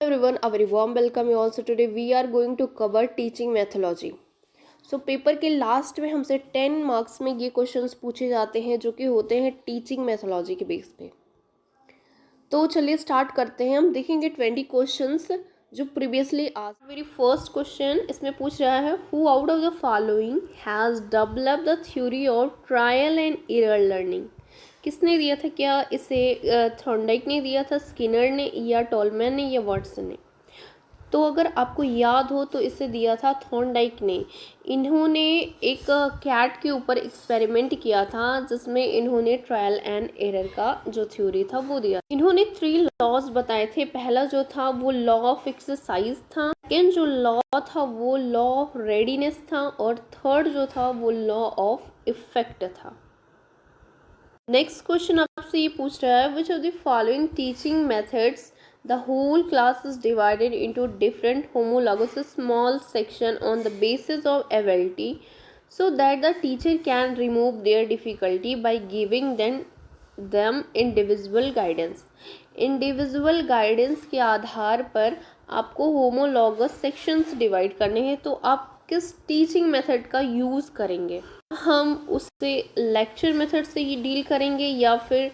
Everyone, a very warm welcome you also. Today we are going to cover teaching methodology. So paper के last में हमसे 10 marks में ये questions पूछे जाते हैं जो कि होते हैं टीचिंग मैथोलॉजी के बेस पे। तो चलिए स्टार्ट करते हैं। हम देखेंगे 20 क्वेश्चंस जो प्रीवियसली आज। मेरी फर्स्ट क्वेश्चन इसमें पूछ रहा है, who out of the following has developed the theory of trial and error learning. किसने दिया था? क्या इसे थॉर्नडाइक ने दिया था, स्किनर ने, या टॉलमैन ने, या वाटसन ने? तो अगर आपको याद हो तो इसे दिया था थॉर्नडाइक ने। इन्होंने एक कैट के ऊपर एक्सपेरिमेंट किया था जिसमें इन्होंने ट्रायल एंड एरर का जो थ्योरी था वो दिया। इन्होंने 3 लॉज बताए थे। पहला जो था वो लॉ ऑफ एक्सरसाइज था, सेकेंड जो लॉ था वो लॉ ऑफ रेडीनेस था, और थर्ड जो था वो लॉ ऑफ इफेक्ट था। नेक्स्ट क्वेश्चन आपसे ये पूछ रहा है, which of the following teaching methods the whole class is divided into different homologous small section on the basis of ability so that the teacher can remove their difficulty by giving them individual guidance. Individual guidance के आधार पर आपको homologous sections divide करने हैं। तो आप किस teaching method का use करेंगे? हम उससे लेक्चर मेथड से ही डील करेंगे, या फिर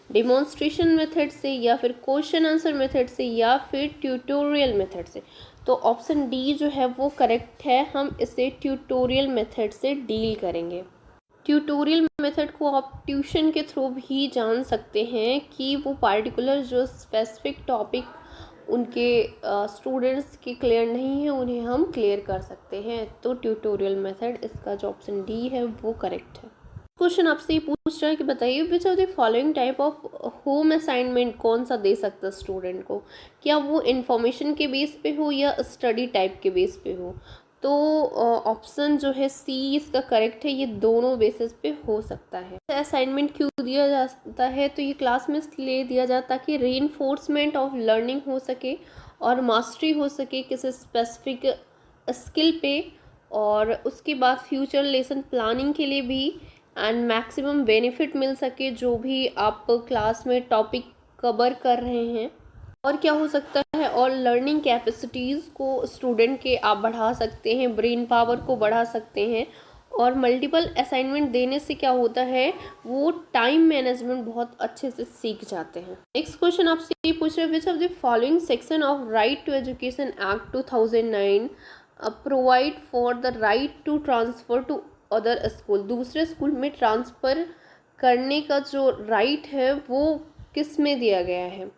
डिमॉन्स्ट्रेशन मेथड से, या फिर क्वेश्चन आंसर मेथड से, या फिर ट्यूटोरियल मेथड से? तो ऑप्शन डी जो है वो करेक्ट है। हम इसे ट्यूटोरियल मेथड से डील करेंगे। ट्यूटोरियल मेथड को आप ट्यूशन के थ्रू भी जान सकते हैं कि वो पार्टिकुलर जो स्पेसिफिक टॉपिक उनके स्टूडेंट्स के क्लियर नहीं है उन्हें हम क्लियर कर सकते हैं। तो ट्यूटोरियल मेथड, इसका जो ऑप्शन डी है वो करेक्ट है। क्वेश्चन आपसे ये पूछ रहा है कि बताइए, विच of the following type of home assignment कौन सा दे सकता है स्टूडेंट को? क्या वो इंफॉर्मेशन के बेस पे हो या स्टडी टाइप के बेस पे हो? तो ऑप्शन जो है सी इसका करेक्ट है। ये दोनों बेसिस पे हो सकता है। असाइनमेंट क्यों दिया जाता है? तो ये क्लास में इसलिए दिया जाता है ताकि रीइंफोर्समेंट ऑफ लर्निंग हो सके और मास्टरी हो सके किसी स्पेसिफिक स्किल पे, और उसके बाद फ्यूचर लेसन प्लानिंग के लिए भी एंड मैक्सिमम बेनिफिट मिल सके जो भी आप क्लास में टॉपिक कवर कर रहे हैं। और क्या हो सकता है, और लर्निंग कैपेसिटीज़ को स्टूडेंट के आप बढ़ा सकते हैं, ब्रेन पावर को बढ़ा सकते हैं। और मल्टीपल असाइनमेंट देने से क्या होता है, वो टाइम मैनेजमेंट बहुत अच्छे से सीख जाते हैं। नेक्स्ट क्वेश्चन आपसे ये पूछ रहे हैं, which of the following section of right to education act 2009 provide for the right to transfer to other school? दूसरे स्कूल में ट्रांसफ़र करने का जो राइट है वो किस में दिया गया है,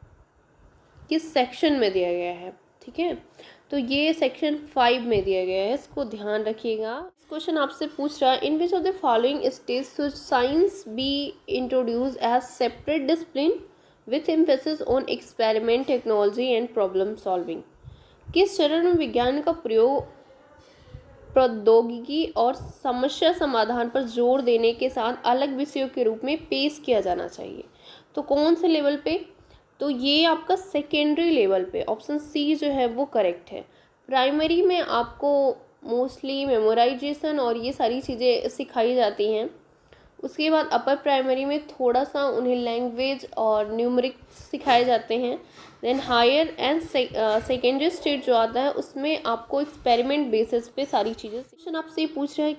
किस सेक्शन में दिया गया है? ठीक है, तो ये सेक्शन 5 में दिया गया है, इसको ध्यान रखिएगा। क्वेश्चन आपसे पूछ रहा है, in which of the following stage should science be introduced as separate discipline with emphasis on experiment, technology and problem solving? किस चरण में विज्ञान का प्रयोग प्रौद्योगिकी और समस्या समाधान पर जोर देने के साथ अलग विषयों के रूप में पेश किया जाना चाहिए? तो कौन से लेवल पे? तो ये आपका सेकेंडरी लेवल पे, ऑप्शन सी जो है वो करेक्ट है। प्राइमरी में आपको मोस्टली मेमोराइजेशन और ये सारी चीज़ें सिखाई जाती हैं। उसके बाद अपर प्राइमरी में थोड़ा सा उन्हें लैंग्वेज और न्यूमरिक सिखाए जाते हैं। Then higher and secondary stage जो आता है उसमें आपको एक्सपेरिमेंट बेसिस पे सारी चीज़ें। क्वेश्चन आपसे पूछ रहा है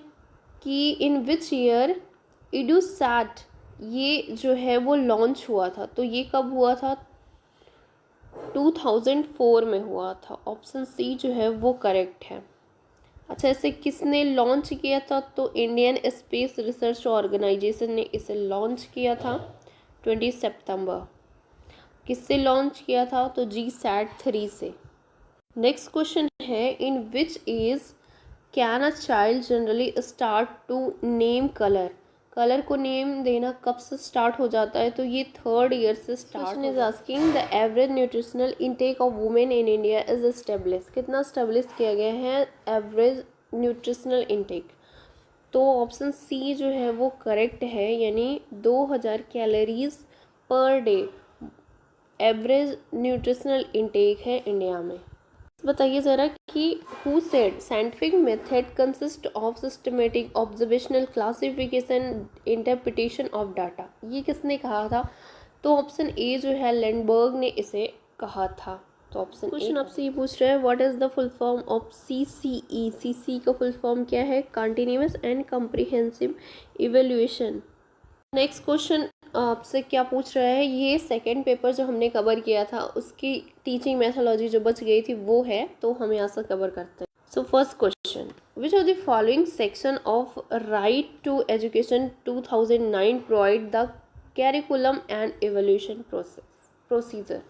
कि इन विच ईयर इडूसैट ये जो है वो लॉन्च हुआ था? तो ये कब हुआ था? 2004 में हुआ था। ऑप्शन सी जो है वो करेक्ट है। अच्छा, इसे किसने लॉन्च किया था? तो इंडियन स्पेस रिसर्च ऑर्गेनाइजेशन ने इसे लॉन्च किया था 20 सितंबर। किससे लॉन्च किया था? तो GSAT-3 से। नेक्स्ट क्वेश्चन है, in which age can a child generally start to name colour? Colour को नेम देना कब से स्टार्ट हो जाता है? तो ये 3rd ईयर से start. Is asking the average nutritional intake of women in India is establish? कितना एस्टेब्लिश किया गया है एवरेज न्यूट्रिशनल इनटेक? तो ऑप्शन सी जो है वो करेक्ट है, यानी 2000 calories per day average nutritional intake है इंडिया में। बताइए ज़रा कि who said scientific method consist of systematic observational classification interpretation of data? ये किसने कहा था? तो ऑप्शन ए जो है लैंडबर्ग ने इसे कहा था? तो ऑप्शन क्वेश्चन आपसे ये पूछ रहा है what is the full form of CCE? CCE का फुल फॉर्म क्या है? Continuous and comprehensive evaluation. Next question आपसे क्या पूछ रहा है, ये सेकंड पेपर जो हमने कवर किया था उसकी टीचिंग मेथोलॉजी जो बच गई थी वो है, तो हम यहाँ से कवर करते हैं। So first question, which of the following section of right to education 2009 provide the curriculum and evolution procedure?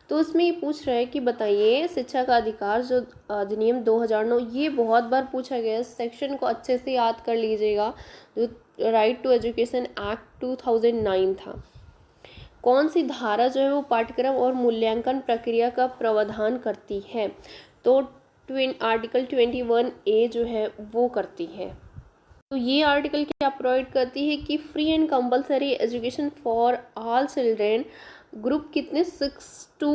तो उसमें ये पूछ रहा है कि बताइए शिक्षा का अधिकार जो अधिनियम 2009, ये बहुत बार पूछा गया है, सेक्शन को अच्छे से याद कर लीजिएगा। जो राइट टू एजुकेशन एक्ट 2009 था, कौन सी धारा जो है वो पाठ्यक्रम और मूल्यांकन प्रक्रिया का प्रावधान करती है? तो आर्टिकल 21A जो है वो करती है। तो ये आर्टिकल क्या प्रोवाइड करती है कि free and compulsory education for all children, group कितने 6 to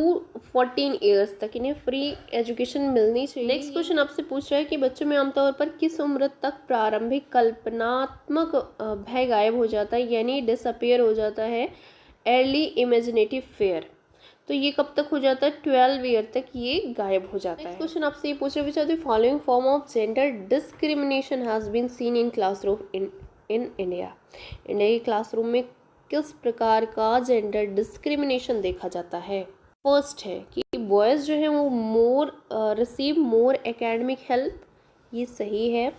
14 ईयर्स तक इन्हें फ्री एजुकेशन मिलनी चाहिए। नेक्स्ट क्वेश्चन आपसे पूछ रहा है कि बच्चों में आमतौर पर किस उम्र तक प्रारंभिक कल्पनात्मक भय गायब हो जाता है, यानी डिसअपियर हो जाता है, अर्ली इमेजिनेटिव फेयर? तो ये कब तक हो जाता है? 12 ईयर तक ये गायब हो जाता है। नेक्स्ट क्वेश्चन आपसे ये पूछ रहे हैं, the following form of gender discrimination has been seen in classroom in India? India के क्लासरूम में किस प्रकार का जेंडर डिस्क्रिमिनेशन देखा जाता है? फर्स्ट है कि बॉयज़ जो है वो रिसीव मोर एकेडमिक हेल्प, ये सही है।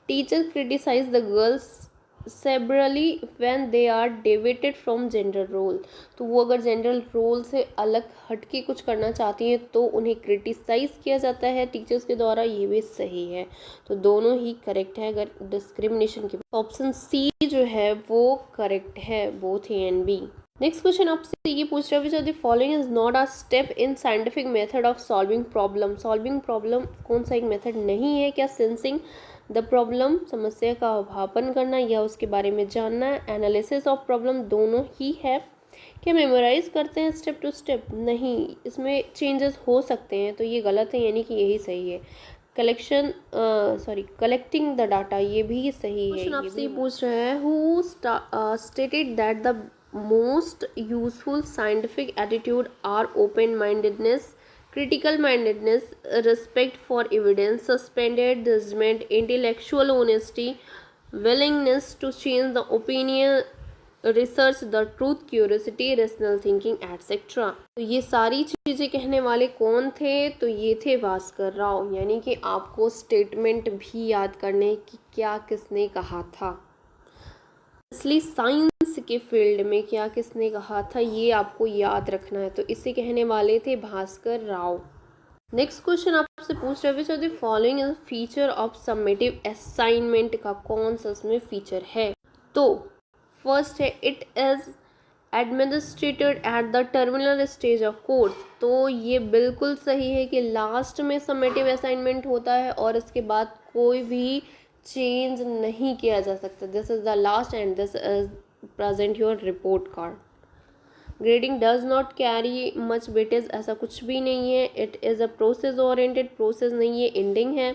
Teacher criticise the girls severely when they are deviated from gender role, तो वो अगर जेंडर रोल से अलग हटके कुछ करना चाहती हैं तो उन्हें क्रिटिसाइज किया जाता है टीचर्स के द्वारा, ये भी सही है। तो दोनों ही करेक्ट है अगर डिस्क्रिमिनेशन की। ऑप्शन सी जो है वो करेक्ट है, both A and B. Next question आपसे ये पूछ रहा है which of the following is not a step in scientific method of solving problem? Solving problem कौन सा एक मेथड नहीं है? क्या सेंसिंग द प्रॉब्लम, समस्या का अवभापन करना या उसके बारे में जानना, एनालिसिस ऑफ प्रॉब्लम, दोनों ही है। क्या मेमोराइज करते हैं स्टेप टू स्टेप? नहीं, इसमें चेंजेस हो सकते हैं, तो ये गलत है, यानी कि यही सही है। कलेक्टिंग द डाटा, ये भी सही है। क्वेश्चन आपसे ये पूछ रहे हैं who stated that the most useful scientific attitude are open mindedness, critical mindedness, respect for evidence, suspended judgment, intellectual honesty, willingness to change the opinion, research the truth, curiosity, rational thinking, etc. तो ये सारी चीज़ें कहने वाले कौन थे? तो ये थे भास्कर राव, यानी कि आपको स्टेटमेंट भी याद करने की क्या किसने कहा था, इसलिए साइंस के फील्ड में क्या किसने कहा था ये आपको याद रखना है। तो इसे कहने वाले थे भास्कर राव। नेक्स्ट क्वेश्चन आपसे पूछ रहे हैं which of the following is feature of summative assignment? का कौन सा इसमें फीचर है? तो फर्स्ट है it is administrated at the terminal stage of course, तो ये बिल्कुल सही है कि लास्ट में समेटिव असाइनमेंट होता है और इसके बाद कोई भी चेंज नहीं किया जा सकता। This is the last and this is present your report card. Grading does not carry much weightage, ऐसा कुछ भी नहीं है। It is a process oriented, process नहीं है, एंडिंग है।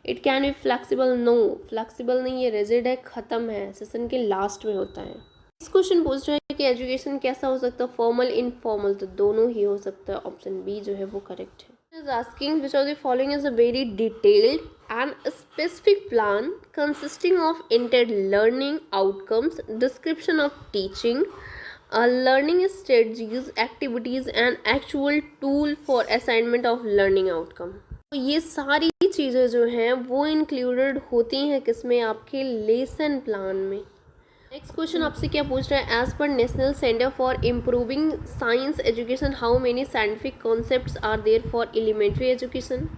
It can be flexible, no flexible नहीं है, रिजिड है, ख़त्म है, सेशन के लास्ट में होता है। इस क्वेश्चन पूछ रहे हैं कि एजुकेशन कैसा हो सकता है, फॉर्मल इनफॉर्मल, तो दोनों ही हो सकता है। ऑप्शन बी जो है वो करेक्ट है। is asking which of the following is a very detailed and specific plan consisting of intended learning outcomes, description of teaching, learning strategies, activities and actual tool for assignment of learning outcome। तो ये सारी चीज़ें जो हैं वो included होती हैं किसमें? आपके लेसन प्लान में। नेक्स्ट क्वेश्चन आपसे क्या पूछ रहा है, as per national centre for improving science education how many scientific concepts are there for elementary education?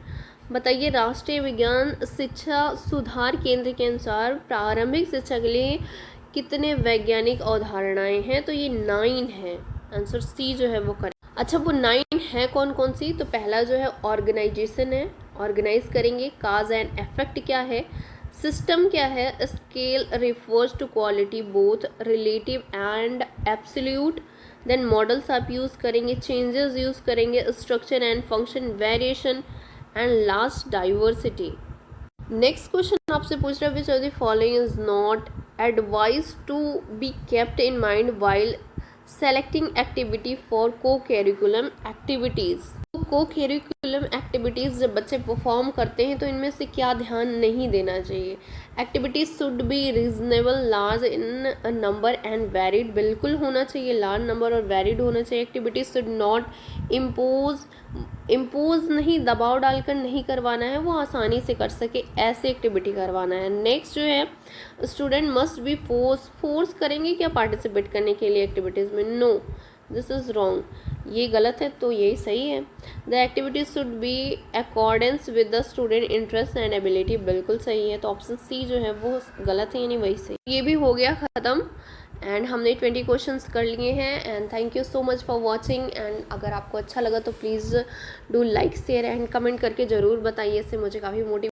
बताइए राष्ट्रीय विज्ञान शिक्षा सुधार केंद्र के अनुसार प्रारंभिक शिक्षा के लिए कितने वैज्ञानिक अवधारणाएं हैं? तो ये 9 है, आंसर सी जो है वो करेक्ट। अच्छा वो 9 है कौन कौन सी? तो पहला जो है ऑर्गेनाइजेशन है, ऑर्गेनाइज करेंगे। काज एंड इफेक्ट क्या है? सिस्टम क्या है? Scale refers to quality both relative and absolute. Then models आप यूज़ करेंगे, चेंजेस यूज़ करेंगे, structure and function, variation and last diversity. Next question आपसे पूछ रहा है which of the following is not advise to be kept in mind while selecting activity for co curriculum activities. Co curriculum activities जब बच्चे perform करते हैं तो इनमें से क्या ध्यान नहीं देना चाहिए। Activities should be reasonable, large in number and varied, बिल्कुल होना चाहिए लार्ज नंबर और वेरिड होना चाहिए। एक्टिविटीज़ शुड नॉट इम्पोज नहीं, दबाव डालकर नहीं करवाना है, वो आसानी से कर सके ऐसे एक्टिविटी करवाना है। नेक्स्ट जो है, स्टूडेंट मस्ट बी फोर्स करेंगे क्या पार्टिसिपेट करने के लिए एक्टिविटीज़ में? नो, दिस इज़ रॉन्ग, ये गलत है, तो यही सही है। The activities should be accordance with the student interest and ability, बिल्कुल सही है, तो ऑप्शन सी जो है वो गलत है, यानी वही सही। ये भी हो गया ख़त्म एंड हमने 20 क्वेश्चंस कर लिए हैं। And thank you so much for watching. And अगर आपको अच्छा लगा तो please do like, share and comment करके ज़रूर बताइए, इससे मुझे काफ़ी मोटिवेट